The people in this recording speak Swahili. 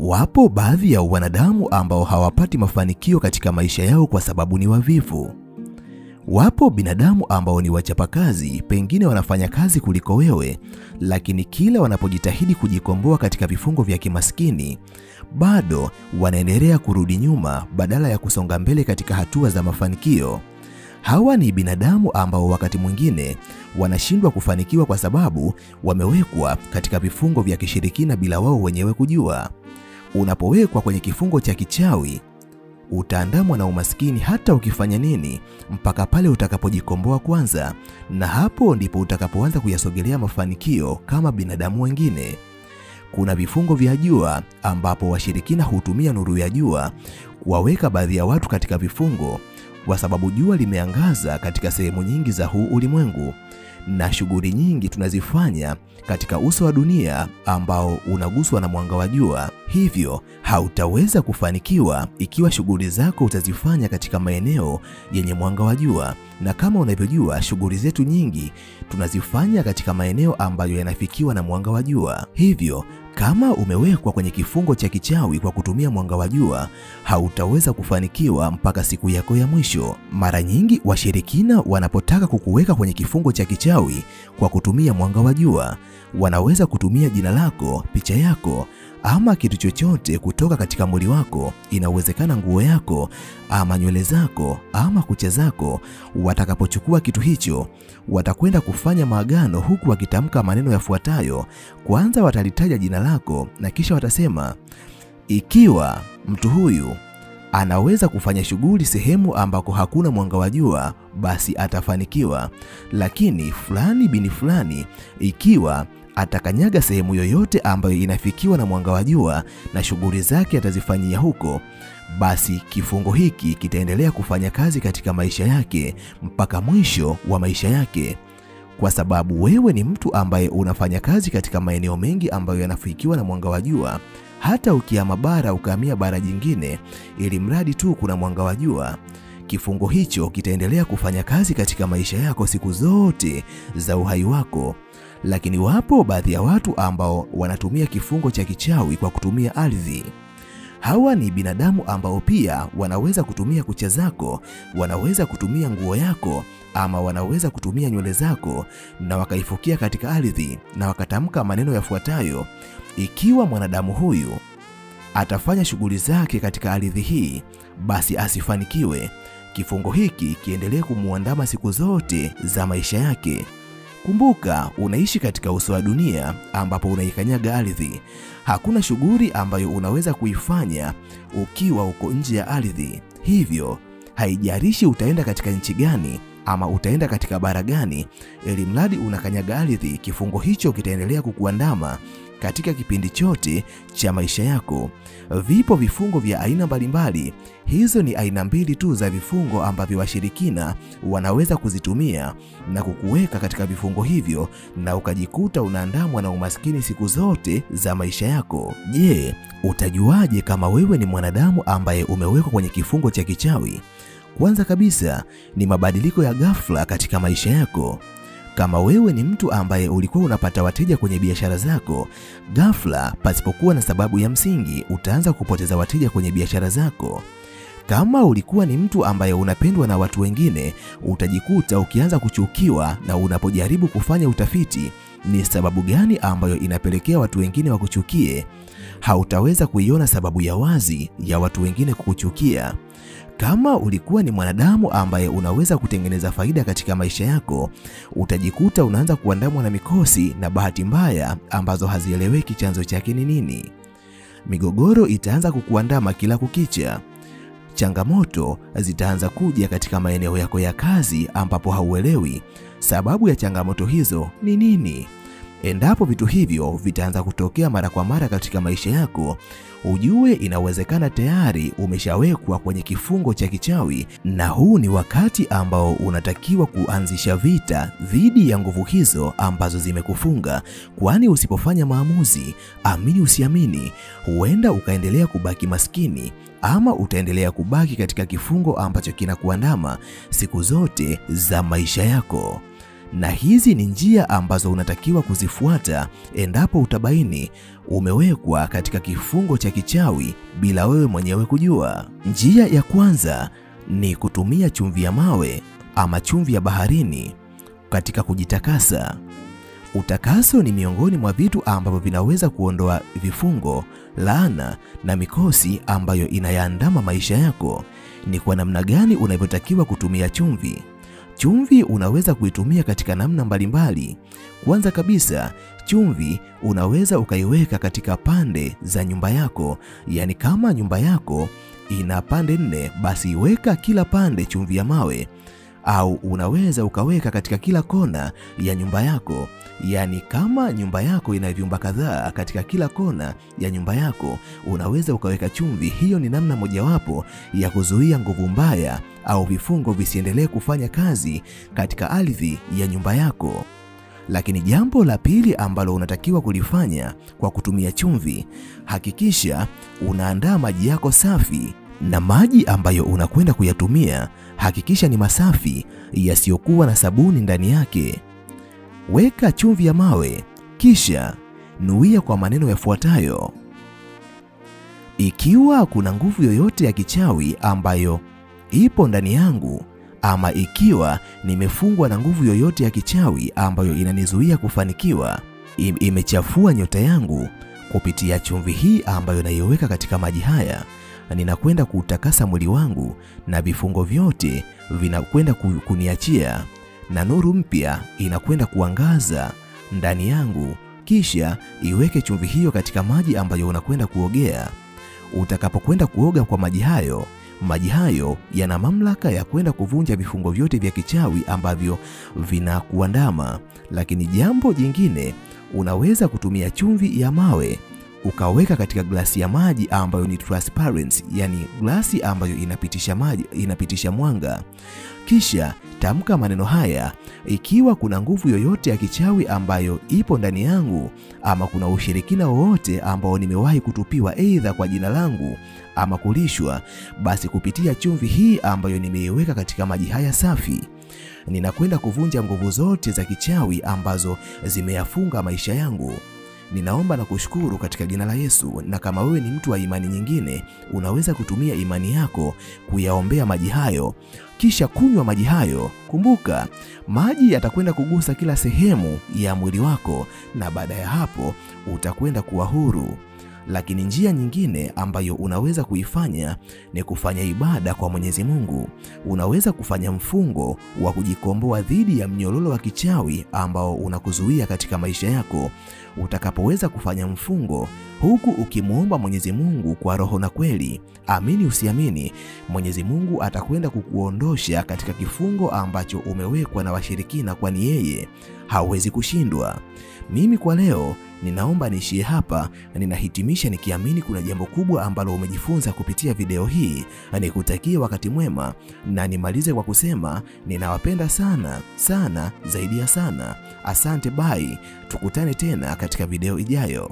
Wapo baadhi ya wanadamu ambao hawapati mafanikio katika maisha yao kwa sababu ni wavivu. Wapo binadamu ambao ni wachapakazi, pengine wanafanya kazi kuliko wewe, lakini kila wanapojitahidi kujikomboa katika vifungo vya kimaskini, bado wanaendelea kurudi nyuma badala ya kusonga mbele katika hatua za mafanikio. Hawa ni binadamu ambao wakati mwingine wanashindwa kufanikiwa kwa sababu wamewekwa katika vifungo vya kishirikina bila wao wenyewe kujua. Unapowekwa kwenye kifungo cha kichawi, utaandamwa na umaskini hata ukifanya nini mpaka pale utakapojikomboa kwanza, na hapo ndipo utakapoanza kuyasogelea mafanikio kama binadamu wengine. Kuna vifungo vya jua ambapo washirikina hutumia nuru ya jua kuwaweka baadhi ya watu katika vifungo, kwa sababu jua limeangaza katika sehemu nyingi za huu ulimwengu, na shughuli nyingi tunazifanya katika uso wa dunia ambao unaguswa na mwanga wa jua. Hivyo hautaweza kufanikiwa ikiwa shughuli zako utazifanya katika maeneo yenye mwanga wa jua. Na kama unavyojua, shughuli zetu nyingi tunazifanya katika maeneo ambayo yanafikiwa na mwanga wa jua. Hivyo kama umewekwa kwenye kifungo cha kichawi kwa kutumia mwanga wa jua, hautaweza kufanikiwa mpaka siku yako ya mwisho. Mara nyingi washirikina wanapotaka kukuweka kwenye kifungo cha kichawi kwa kutumia mwanga wa jua, wanaweza kutumia jina lako, picha yako, ama kitu chochote kutoka katika mwili wako. Inawezekana nguo yako, ama nywele zako, ama kucha zako. Watakapochukua kitu hicho, watakwenda kufanya maagano huku wakitamka maneno yafuatayo. Kwanza watalitaja jina lako na kisha watasema, ikiwa mtu huyu anaweza kufanya shughuli sehemu ambako hakuna mwanga wa jua, basi atafanikiwa. Lakini fulani bini fulani, ikiwa atakanyaga sehemu yoyote ambayo inafikiwa na mwanga wa jua na shughuli zake atazifanyia huko, basi kifungo hiki kitaendelea kufanya kazi katika maisha yake mpaka mwisho wa maisha yake. Kwa sababu wewe ni mtu ambaye unafanya kazi katika maeneo mengi ambayo yanafikiwa na mwanga wa jua, hata ukihama bara ukahamia bara jingine, ili mradi tu kuna mwanga wa jua, kifungo hicho kitaendelea kufanya kazi katika maisha yako siku zote za uhai wako. Lakini wapo baadhi ya watu ambao wanatumia kifungo cha kichawi kwa kutumia ardhi. Hawa ni binadamu ambao pia wanaweza kutumia kucha zako, wanaweza kutumia nguo yako, ama wanaweza kutumia nywele zako na wakaifukia katika ardhi na wakatamka maneno yafuatayo: ikiwa mwanadamu huyu atafanya shughuli zake katika ardhi hii, basi asifanikiwe. Kifungo hiki kiendelee kumuandama siku zote za maisha yake. Kumbuka, unaishi katika uso wa dunia ambapo unaikanyaga ardhi. Hakuna shughuli ambayo unaweza kuifanya ukiwa uko nje ya ardhi. Hivyo haijalishi utaenda katika nchi gani ama utaenda katika bara gani, ili mradi unakanyaga ardhi, kifungo hicho kitaendelea kukuandama katika kipindi chote cha maisha yako. Vipo vifungo vya aina mbalimbali. Hizo ni aina mbili tu za vifungo ambavyo washirikina wanaweza kuzitumia na kukuweka katika vifungo hivyo, na ukajikuta unaandamwa na umaskini siku zote za maisha yako. Je, utajuaje kama wewe ni mwanadamu ambaye umewekwa kwenye kifungo cha kichawi? Kwanza kabisa ni mabadiliko ya ghafla katika maisha yako. Kama wewe ni mtu ambaye ulikuwa unapata wateja kwenye biashara zako, ghafla pasipokuwa na sababu ya msingi utaanza kupoteza wateja kwenye biashara zako. Kama ulikuwa ni mtu ambaye unapendwa na watu wengine, utajikuta ukianza kuchukiwa, na unapojaribu kufanya utafiti ni sababu gani ambayo inapelekea watu wengine wakuchukie, hautaweza kuiona sababu ya wazi ya watu wengine kukuchukia. Kama ulikuwa ni mwanadamu ambaye unaweza kutengeneza faida katika maisha yako, utajikuta unaanza kuandamwa na mikosi na bahati mbaya ambazo hazieleweki chanzo chake ni nini. Migogoro itaanza kukuandama kila kukicha. Changamoto zitaanza kuja katika maeneo yako ya kazi ambapo hauelewi sababu ya changamoto hizo ni nini. Endapo vitu hivyo vitaanza kutokea mara kwa mara katika maisha yako, ujue inawezekana tayari umeshawekwa kwenye kifungo cha kichawi, na huu ni wakati ambao unatakiwa kuanzisha vita dhidi ya nguvu hizo ambazo zimekufunga. Kwani usipofanya maamuzi, amini usiamini, huenda ukaendelea kubaki maskini ama utaendelea kubaki katika kifungo ambacho kinakuandama siku zote za maisha yako. Na hizi ni njia ambazo unatakiwa kuzifuata endapo utabaini umewekwa katika kifungo cha kichawi bila wewe mwenyewe kujua. Njia ya kwanza ni kutumia chumvi ya mawe ama chumvi ya baharini katika kujitakasa. Utakaso ni miongoni mwa vitu ambavyo vinaweza kuondoa vifungo, laana na mikosi ambayo inayaandama maisha yako. Ni kwa namna gani unavyotakiwa kutumia chumvi? Chumvi unaweza kuitumia katika namna mbalimbali. Kwanza kabisa, chumvi unaweza ukaiweka katika pande za nyumba yako. Yaani kama nyumba yako ina pande 4, basi weka kila pande chumvi ya mawe. Au unaweza ukaweka katika kila kona ya nyumba yako. Yaani kama nyumba yako ina vyumba kadhaa, katika kila kona ya nyumba yako unaweza ukaweka chumvi. Hiyo ni namna mojawapo ya kuzuia nguvu mbaya au vifungo visiendelee kufanya kazi katika ardhi ya nyumba yako. Lakini jambo la pili ambalo unatakiwa kulifanya kwa kutumia chumvi, hakikisha unaandaa maji yako safi, na maji ambayo unakwenda kuyatumia hakikisha ni masafi yasiyokuwa na sabuni ndani yake. Weka chumvi ya mawe, kisha nuia kwa maneno yafuatayo: ikiwa kuna nguvu yoyote ya kichawi ambayo ipo ndani yangu, ama ikiwa nimefungwa na nguvu yoyote ya kichawi ambayo inanizuia kufanikiwa, imechafua nyota yangu, kupitia chumvi hii ambayo naiweka katika maji haya, ninakwenda kuutakasa mwili wangu na vifungo vyote vinakwenda kuniachia, na nuru mpya inakwenda kuangaza ndani yangu. Kisha iweke chumvi hiyo katika maji ambayo unakwenda kuogea. Utakapokwenda kuoga kwa maji hayo yana mamlaka ya kwenda kuvunja vifungo vyote vya kichawi ambavyo vinakuandama. Lakini jambo jingine, unaweza kutumia chumvi ya mawe ukaweka katika glasi ya maji ambayo ni transparent, yani glasi ambayo inapitisha mwanga. Kisha tamka maneno haya: ikiwa kuna nguvu yoyote ya kichawi ambayo ipo ndani yangu, ama kuna ushirikina wowote ambao nimewahi kutupiwa aidha kwa jina langu ama kulishwa, basi kupitia chumvi hii ambayo nimeiweka katika maji haya safi, ninakwenda kuvunja nguvu zote za kichawi ambazo zimeyafunga maisha yangu. Ninaomba na kushukuru katika jina la Yesu. Na kama wewe ni mtu wa imani nyingine, unaweza kutumia imani yako kuyaombea maji hayo, kisha kunywa maji hayo. Kumbuka, maji yatakwenda kugusa kila sehemu ya mwili wako, na baada ya hapo utakwenda kuwa huru. Lakini njia nyingine ambayo unaweza kuifanya ni kufanya ibada kwa Mwenyezi Mungu. Unaweza kufanya mfungo wa kujikomboa dhidi ya mnyororo wa kichawi ambao unakuzuia katika maisha yako. Utakapoweza kufanya mfungo huku ukimuomba Mwenyezi Mungu kwa roho na kweli, amini usiamini, Mwenyezi Mungu atakwenda kukuondosha katika kifungo ambacho umewekwa na washirikina, kwani yeye hawezi kushindwa. Mimi kwa leo ninaomba niishie hapa, na ninahitimisha nikiamini kuna jambo kubwa ambalo umejifunza kupitia video hii. Nikutakie wakati mwema, na nimalize kwa kusema ninawapenda sana sana zaidi ya sana. Asante, bye. Tukutane tena katika video ijayo.